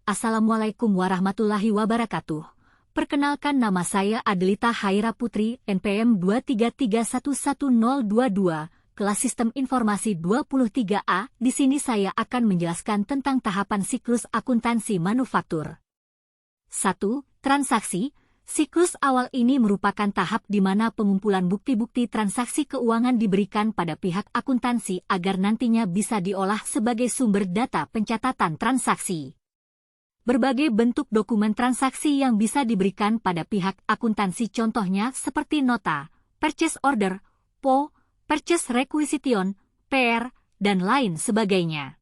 Assalamualaikum warahmatullahi wabarakatuh. Perkenalkan, nama saya Adelita Haira Putri, NPM 233110022, kelas Sistem Informasi 23A. Di sini saya akan menjelaskan tentang tahapan siklus akuntansi manufaktur. 1. Transaksi. Siklus awal ini merupakan tahap di mana pengumpulan bukti-bukti transaksi keuangan diberikan pada pihak akuntansi agar nantinya bisa diolah sebagai sumber data pencatatan transaksi. Berbagai bentuk dokumen transaksi yang bisa diberikan pada pihak akuntansi contohnya seperti nota, purchase order, PO, purchase requisition, PR, dan lain sebagainya.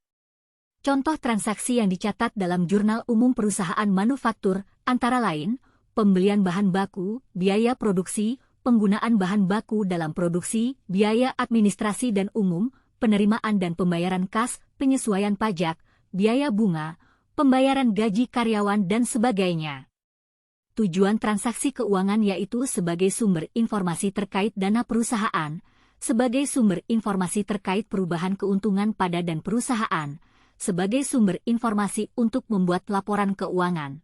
Contoh transaksi yang dicatat dalam jurnal umum perusahaan manufaktur antara lain, pembelian bahan baku, biaya produksi, penggunaan bahan baku dalam produksi, biaya administrasi dan umum, penerimaan dan pembayaran kas, penyesuaian pajak, biaya bunga, pembayaran gaji karyawan dan sebagainya. Tujuan transaksi keuangan yaitu sebagai sumber informasi terkait dana perusahaan, sebagai sumber informasi terkait perubahan keuntungan pada dan perusahaan, sebagai sumber informasi untuk membuat laporan keuangan.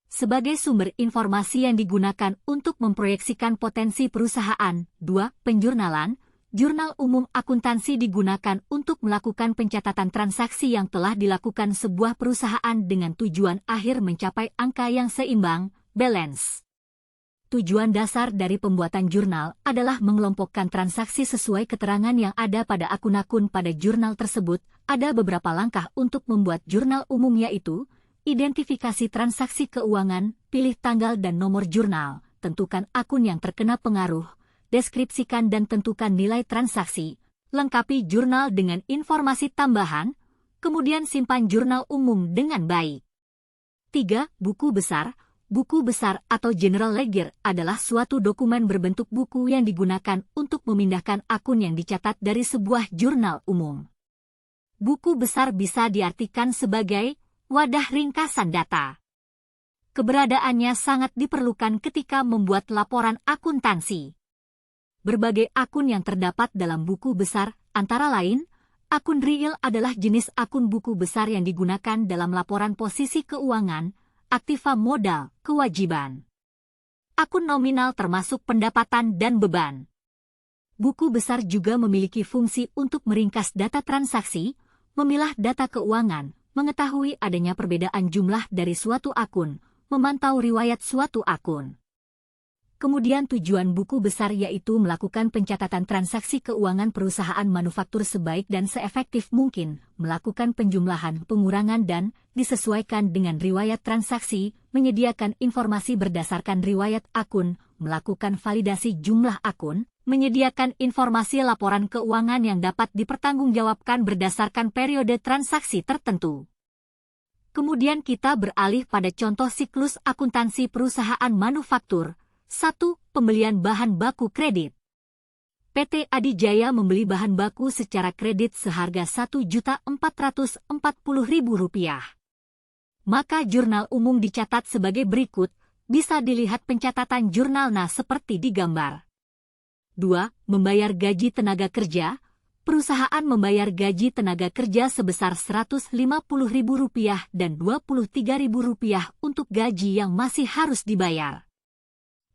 Sebagai sumber informasi yang digunakan untuk memproyeksikan potensi perusahaan. 2. Penjurnalan. Jurnal umum akuntansi digunakan untuk melakukan pencatatan transaksi yang telah dilakukan sebuah perusahaan dengan tujuan akhir mencapai angka yang seimbang, balance. Tujuan dasar dari pembuatan jurnal adalah mengelompokkan transaksi sesuai keterangan yang ada pada akun-akun pada jurnal tersebut. Ada beberapa langkah untuk membuat jurnal umum yaitu, identifikasi transaksi keuangan, pilih tanggal dan nomor jurnal, tentukan akun yang terkena pengaruh, deskripsikan dan tentukan nilai transaksi, lengkapi jurnal dengan informasi tambahan, kemudian simpan jurnal umum dengan baik. 3. Buku besar. Buku besar atau general ledger adalah suatu dokumen berbentuk buku yang digunakan untuk memindahkan akun yang dicatat dari sebuah jurnal umum. Buku besar bisa diartikan sebagai wadah ringkasan data. Keberadaannya sangat diperlukan ketika membuat laporan akuntansi. Berbagai akun yang terdapat dalam buku besar, antara lain, akun real adalah jenis akun buku besar yang digunakan dalam laporan posisi keuangan, aktiva modal, kewajiban. Akun nominal termasuk pendapatan dan beban. Buku besar juga memiliki fungsi untuk meringkas data transaksi, memilah data keuangan, mengetahui adanya perbedaan jumlah dari suatu akun, memantau riwayat suatu akun. Kemudian tujuan buku besar yaitu melakukan pencatatan transaksi keuangan perusahaan manufaktur sebaik dan seefektif mungkin, melakukan penjumlahan, pengurangan dan disesuaikan dengan riwayat transaksi, menyediakan informasi berdasarkan riwayat akun, melakukan validasi jumlah akun, menyediakan informasi laporan keuangan yang dapat dipertanggungjawabkan berdasarkan periode transaksi tertentu. Kemudian kita beralih pada contoh siklus akuntansi perusahaan manufaktur. 1. Pembelian bahan baku kredit. PT Adijaya membeli bahan baku secara kredit seharga Rp1.440.000. Maka jurnal umum dicatat sebagai berikut, bisa dilihat pencatatan jurnalnya seperti di gambar. 2. Membayar gaji tenaga kerja. Perusahaan membayar gaji tenaga kerja sebesar Rp150.000 dan Rp23.000 untuk gaji yang masih harus dibayar.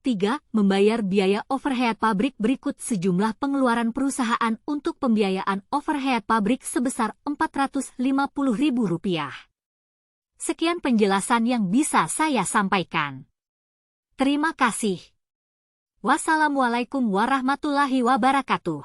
3. Membayar biaya overhead pabrik berikut sejumlah pengeluaran perusahaan untuk pembiayaan overhead pabrik sebesar Rp450.000. Sekian penjelasan yang bisa saya sampaikan. Terima kasih. Wassalamualaikum warahmatullahi wabarakatuh.